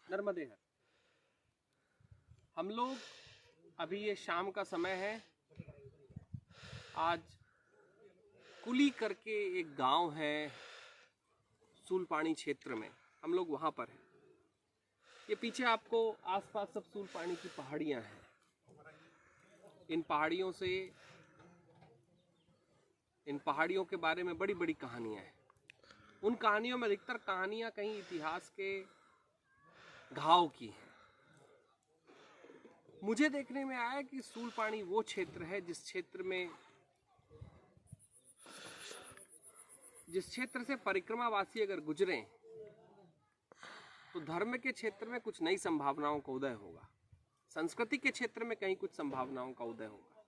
नर्मदे हर। हम लोग अभी ये शाम का समय है, आज कुली करके एक गांव है सूलपानी क्षेत्र में, हम लोग वहां पर हैं। ये पीछे आपको आसपास सब सूलपानी की पहाड़ियां हैं। इन पहाड़ियों के बारे में बड़ी बड़ी कहानियां हैं। उन कहानियों में अधिकतर कहानियां कहीं इतिहास के घाव की हैं। मुझे देखने में आया कि सूलपानी वो क्षेत्र है जिस क्षेत्र से परिक्रमावासी अगर गुजरें तो धर्म के क्षेत्र में कुछ नई संभावनाओं का उदय होगा, संस्कृति के क्षेत्र में कहीं कुछ संभावनाओं का उदय होगा।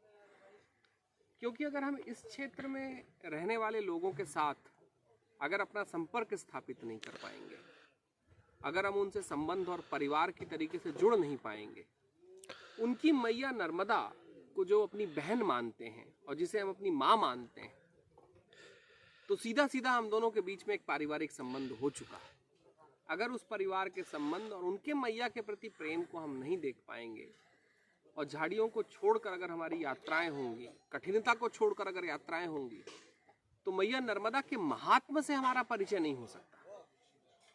क्योंकि अगर हम इस क्षेत्र में रहने वाले लोगों के साथ अगर अपना संपर्क स्थापित नहीं कर पाएंगे, अगर हम उनसे संबंध और परिवार की तरीके से जुड़ नहीं पाएंगे, उनकी मैया नर्मदा को जो अपनी बहन मानते हैं और जिसे हम अपनी माँ मानते हैं, तो सीधा सीधा हम दोनों के बीच में एक पारिवारिक संबंध हो चुका है। अगर उस परिवार के संबंध और उनके मैया के प्रति प्रेम को हम नहीं देख पाएंगे और झाड़ियों को छोड़कर अगर हमारी यात्राएं होंगी, कठिनता को छोड़कर अगर यात्राएं होंगी, तो मैया नर्मदा के महात्म से हमारा परिचय नहीं हो सकता।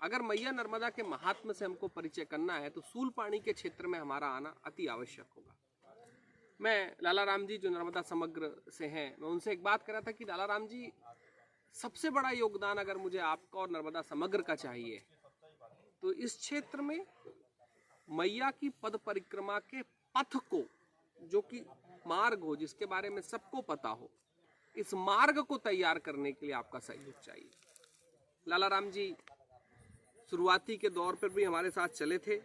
अगर मैया नर्मदा के महात्म से हमको परिचय करना है तो सूलपानी के क्षेत्र में हमारा आना अति आवश्यक होगा। मैं लाला राम जी जो नर्मदा समग्र से हैं, मैं उनसे एक बात कर रहा था कि लाला राम जी, सबसे बड़ा योगदान अगर मुझे आपका और नर्मदा समग्र का चाहिए तो इस क्षेत्र में मैया की पद परिक्रमा के पथ को, जो कि मार्ग हो, जिसके बारे में सबको पता हो, इस मार्ग को तैयार करने के लिए आपका सहयोग चाहिए। लाला राम जी शुरुआती के दौर पर भी हमारे साथ चले थे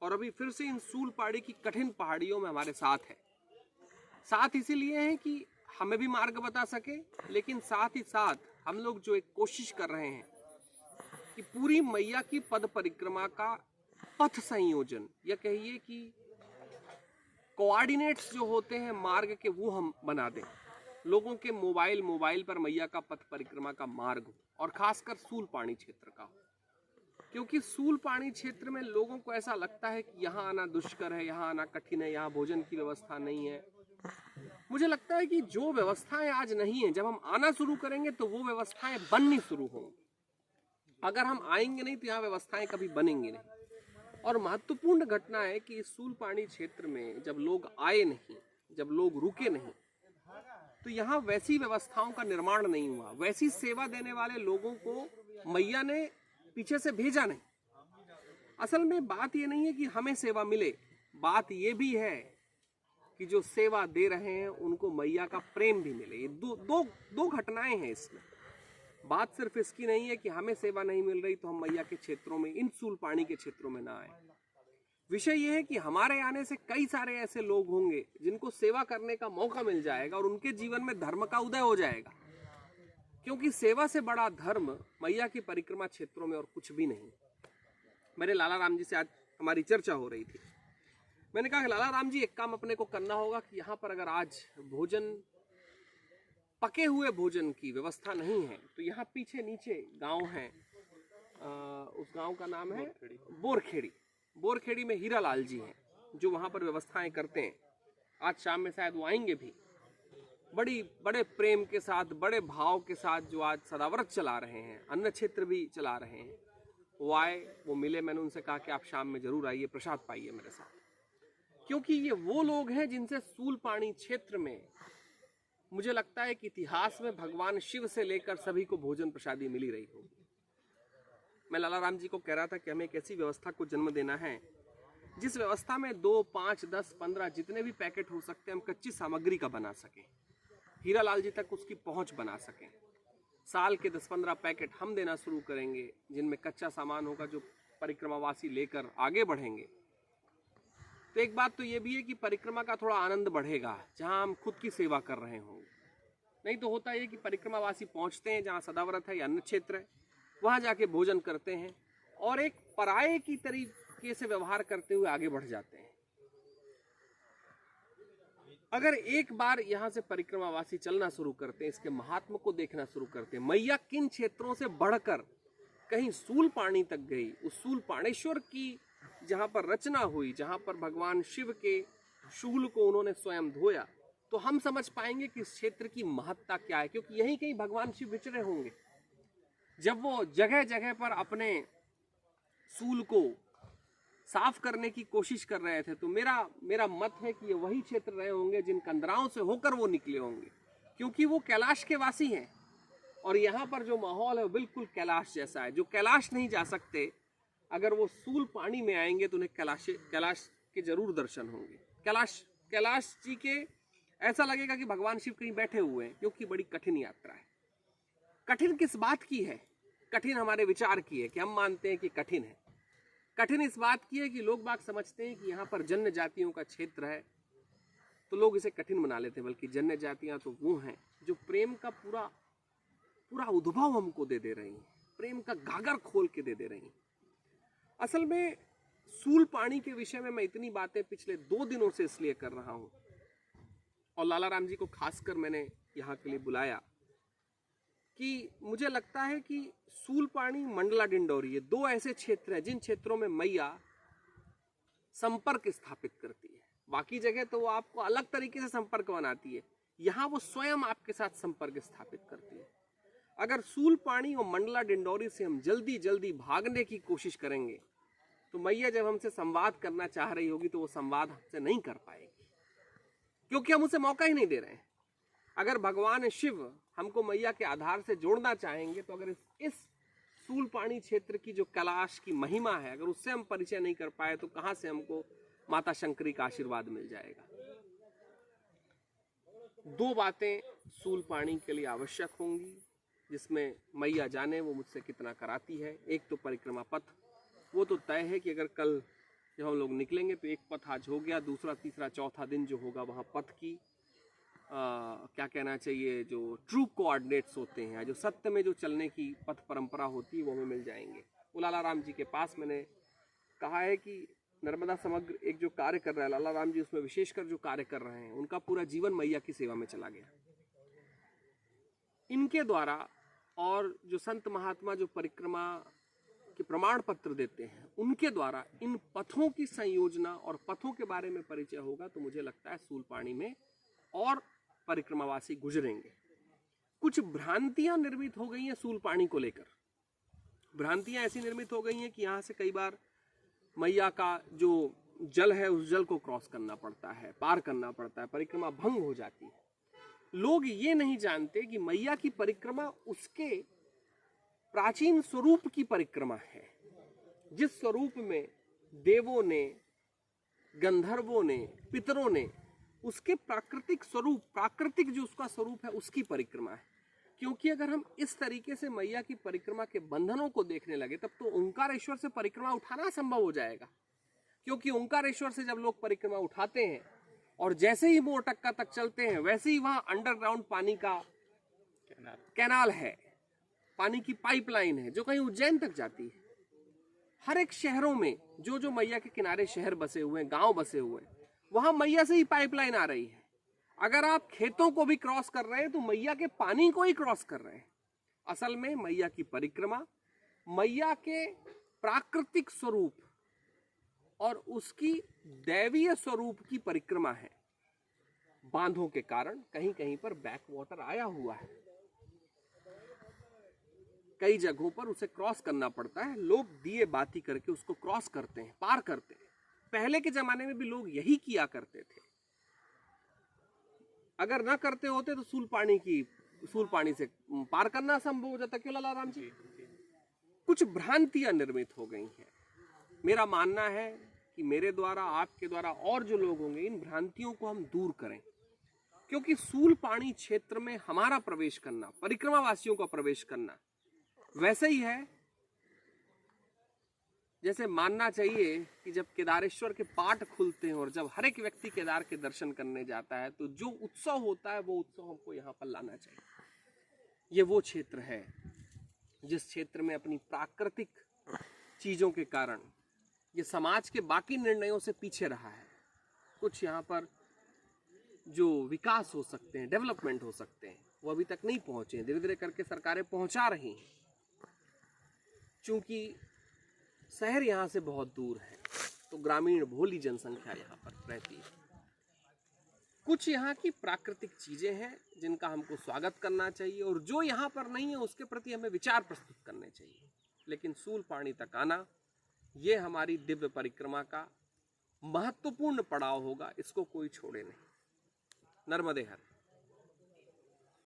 और अभी फिर से इन सूलपानी की कठिन पहाड़ियों में हमारे साथ है। साथ इसीलिए है कि हमें भी मार्ग बता सके, लेकिन साथ ही साथ हम लोग जो एक कोशिश कर रहे हैं कि पूरी मैया की पद परिक्रमा का पथ संयोजन, या कहिए कि कोऑर्डिनेट्स जो होते हैं मार्ग के, वो हम बना दें। लोगों के मोबाइल पर मैया का पथ परिक्रमा का मार्ग हो, और खासकर सूलपानी क्षेत्र का हो। क्योंकि सूलपानी क्षेत्र में लोगों को ऐसा लगता है कि यहाँ आना दुष्कर है, यहाँ आना कठिन है, यहाँ भोजन की व्यवस्था नहीं है। मुझे लगता है कि जो व्यवस्थाएं आज नहीं है, जब हम आना शुरू करेंगे तो वो व्यवस्थाएं बननी शुरू होंगी। अगर हम आएंगे नहीं तो यहाँ व्यवस्थाएं कभी बनेंगी नहीं। और महत्वपूर्ण घटना है कि इस सूलपानी क्षेत्र में जब लोग आए नहीं, जब लोग रुके नहीं, तो यहाँ वैसी व्यवस्थाओं का निर्माण नहीं हुआ, वैसी सेवा देने वाले लोगों को मैया ने पीछे से भेजा नहीं। असल में बात ये नहीं है कि हमें सेवा मिले, बात ये भी है कि जो सेवा दे रहे हैं उनको मैया का प्रेम भी मिले। ये दो घटनाएं हैं इसमें। बात सिर्फ इसकी नहीं है कि हमें सेवा नहीं मिल रही तो हम मैया के क्षेत्रों में, इन सूलपानी के क्षेत्रों में ना आए। विषय यह है कि हमारे आने से कई सारे ऐसे लोग होंगे जिनको सेवा करने का मौका मिल जाएगा और उनके जीवन में धर्म का उदय हो जाएगा। क्योंकि सेवा से बड़ा धर्म मैया की परिक्रमा क्षेत्रों में और कुछ भी नहीं। मेरे लाला राम जी से आज हमारी चर्चा हो रही थी। मैंने कहा लाला राम जी, एक काम अपने को करना होगा कि यहाँ पर अगर आज भोजन, पके हुए भोजन की व्यवस्था नहीं है तो यहाँ पीछे नीचे गांव है, उस गांव का नाम है बोरखेड़ी। बोरखेड़ी में हीरा लाल जी हैं जो वहाँ पर व्यवस्थाएं करते हैं। आज शाम में शायद वो आएंगे भी। बड़े प्रेम के साथ, बड़े भाव के साथ जो आज सदाव्रत चला रहे हैं, अन्न क्षेत्र भी चला रहे हैं, वो आए, वो मिले। मैंने उनसे कहा कि आप शाम में जरूर आइए, प्रसाद पाइए मेरे साथ। क्योंकि ये वो लोग हैं जिनसे सूलपानी क्षेत्र में मुझे लगता है कि इतिहास में भगवान शिव से लेकर सभी को भोजन प्रसादी मिली रही होगी। मैं लाला राम जी को कह रहा था कि हमें एक ऐसी व्यवस्था को जन्म देना है जिस व्यवस्था में 2, 5, 10, 15 जितने भी पैकेट हो सकते हैं हम कच्ची सामग्री का बना सकें, हीरा लाल जी तक उसकी पहुंच बना सकें। साल के 10-15 पैकेट हम देना शुरू करेंगे जिनमें कच्चा सामान होगा जो परिक्रमावासी लेकर आगे बढ़ेंगे। तो एक बात तो ये भी है कि परिक्रमा का थोड़ा आनंद बढ़ेगा जहां हम खुद की सेवा कर रहे होंगे। नहीं तो होता है कि परिक्रमावासी पहुंचते हैं जहां सदाव्रत है या अन्न क्षेत्र है, वहां जाके भोजन करते हैं और एक पराये की तरीके से व्यवहार करते हुए आगे बढ़ जाते हैं। अगर एक बार यहाँ से परिक्रमावासी चलना शुरू करते हैं, इसके महात्म को देखना शुरू करते हैं, मैया किन क्षेत्रों से बढ़कर कहीं सूलपानी तक गई, उस सूलपाणेश्वर की जहाँ पर रचना हुई, जहाँ पर भगवान शिव के शूल को उन्होंने स्वयं धोया, तो हम समझ पाएंगे कि इस क्षेत्र की महत्ता क्या है, क्योंकि यहीं कहीं भगवान शिव विचरे होंगे। जब वो जगह जगह पर अपने शूल को साफ करने की कोशिश कर रहे थे, तो मेरा मत है कि ये वही क्षेत्र रहे होंगे जिन कंदराओं से होकर वो निकले होंगे, क्योंकि वो कैलाश के वासी हैं। और यहाँ पर जो माहौल है वो बिल्कुल कैलाश जैसा है। जो कैलाश नहीं जा सकते, अगर वो सूल पानी में आएंगे तो उन्हें कैलाश के जरूर दर्शन होंगे। कैलाश जी के ऐसा लगेगा कि भगवान शिव कहीं बैठे हुए हैं, क्योंकि बड़ी कठिन यात्रा है। कठिन किस बात की है? कठिन हमारे विचार की है कि हम मानते हैं कि कठिन है। कठिन इस बात की है कि लोग बाग समझते हैं कि यहाँ पर जन्य जातियों का क्षेत्र है, तो लोग इसे कठिन बना लेते हैं। बल्कि जन्य जातियाँ तो वो हैं जो प्रेम का पूरा उद्भव हमको दे रही हैं, प्रेम का गागर खोल के दे रही हैं। असल में सूल पानी के विषय में मैं इतनी बातें पिछले 2 दिनों से इसलिए कर रहा हूँ, और लाला राम जी को खासकर मैंने यहाँ के लिए बुलाया, कि मुझे लगता है कि सूल पानी, मंडला डिंडौरी, ये 2 ऐसे क्षेत्र हैं जिन क्षेत्रों में मैया संपर्क स्थापित करती है। बाकी जगह तो वो आपको अलग तरीके से संपर्क बनाती है, यहाँ वो स्वयं आपके साथ संपर्क स्थापित करती है। अगर सूल पानी और मंडला डिंडौरी से हम जल्दी भागने की कोशिश करेंगे, तो मैया जब हमसे संवाद करना चाह रही होगी तो वो संवाद हमसे नहीं कर पाएगी, क्योंकि हम उसे मौका ही नहीं दे रहे हैं। अगर भगवान शिव हमको मैया के आधार से जोड़ना चाहेंगे, तो अगर इस सूल पानी क्षेत्र की जो कैलाश की महिमा है, अगर उससे हम परिचय नहीं कर पाए, तो कहाँ से हमको माता शंकरी का आशीर्वाद मिल जाएगा। 2 बातें सूल पानी के लिए आवश्यक होंगी, जिसमें मैया जाने वो मुझसे कितना कराती है। एक तो परिक्रमा पथ, वो तो तय है कि अगर कल जब हम लोग निकलेंगे तो एक पथ आज हो गया, दूसरा, तीसरा, चौथा दिन जो होगा वहाँ पथ की क्या कहना चाहिए, जो ट्रू कोऑर्डिनेट्स होते हैं, जो सत्य में जो चलने की पथ परंपरा होती है, वो हमें मिल जाएंगे। लाला राम जी के पास मैंने कहा है कि नर्मदा समग्र एक जो कार्य कर रहा है लाला राम जी, उसमें विशेषकर जो कार्य कर रहे हैं, उनका पूरा जीवन मैया की सेवा में चला गया। इनके द्वारा और जो संत महात्मा जो परिक्रमा के प्रमाण पत्र देते हैं, उनके द्वारा इन पथों की संयोजना और पथों के बारे में परिचय होगा, तो मुझे लगता है सूल पानी में और परिक्रमावासी गुजरेंगे। कुछ भ्रांतियां निर्मित हो गई हैं सूल पानी को लेकर। भ्रांतियां ऐसी निर्मित हो गई हैं कि यहाँ से कई बार मैया का जो जल है उस जल को क्रॉस करना पड़ता है, पार करना पड़ता है, परिक्रमा भंग हो जाती है। लोग ये नहीं जानते कि मैया की परिक्रमा उसके प्राचीन स्वरूप की परिक्रमा है, जिस स्वरूप में देवों ने, गंधर्वों ने, पितरों ने उसके प्राकृतिक स्वरूप, प्राकृतिक जो उसका स्वरूप है, उसकी परिक्रमा है। क्योंकि अगर हम इस तरीके से मैया की परिक्रमा के बंधनों को देखने लगे, तब तो ओंकारेश्वर से परिक्रमा उठाना संभव हो जाएगा। क्योंकि ओंकारेश्वर से जब लोग परिक्रमा उठाते हैं और जैसे ही मोरटक्का तक चलते हैं, वैसे ही वहां अंडरग्राउंड पानी का कैनाल है, पानी की पाइपलाइन है, जो कहीं उज्जैन तक जाती है। हर एक शहरों में जो मैया के किनारे शहर बसे हुए हैं, गांव बसे हुए हैं, वहां मैया से ही पाइपलाइन आ रही है। अगर आप खेतों को भी क्रॉस कर रहे हैं, तो मैया के पानी को ही क्रॉस कर रहे हैं। असल में मैया की परिक्रमा मैया के प्राकृतिक स्वरूप और उसकी दैवीय स्वरूप की परिक्रमा है। बांधों के कारण कहीं कहीं पर बैक वाटर आया हुआ है, कई जगहों पर उसे क्रॉस करना पड़ता है। लोग दिए बाती करके उसको क्रॉस करते हैं, पार करते हैं। पहले के जमाने में भी लोग यही किया करते थे। अगर ना करते होते तो सूल पानी से पार करना संभव हो जाता। क्यों लाला राम जी? कुछ भ्रांतियां निर्मित हो गई हैं। मेरा मानना है कि मेरे द्वारा, आपके द्वारा और जो लोग होंगे, इन भ्रांतियों को हम दूर करें। क्योंकि सूल पानी क्षेत्र में हमारा प्रवेश करना, परिक्रमा वासियों का प्रवेश करना वैसे ही है जैसे मानना चाहिए कि जब केदारेश्वर के पाट खुलते हैं और जब हर एक व्यक्ति केदार के दर्शन करने जाता है, तो जो उत्सव होता है वो उत्सव हमको यहाँ पर लाना चाहिए। ये वो क्षेत्र है जिस क्षेत्र में अपनी प्राकृतिक चीजों के कारण ये समाज के बाकी निर्णयों से पीछे रहा है। कुछ यहाँ पर जो विकास हो सकते हैं, डेवलपमेंट हो सकते हैं, वो अभी तक नहीं पहुंचे। धीरे धीरे करके सरकारें पहुंचा रही हैं। चूंकि शहर यहाँ से बहुत दूर है, तो ग्रामीण भोली जनसंख्या यहाँ पर रहती है। कुछ यहाँ की प्राकृतिक चीजें हैं जिनका हमको स्वागत करना चाहिए, और जो यहाँ पर नहीं है उसके प्रति हमें विचार प्रस्तुत करने चाहिए। लेकिन सूलपानी तक आना ये हमारी दिव्य परिक्रमा का महत्वपूर्ण पड़ाव होगा, इसको कोई छोड़े नहीं। नर्मदे हर।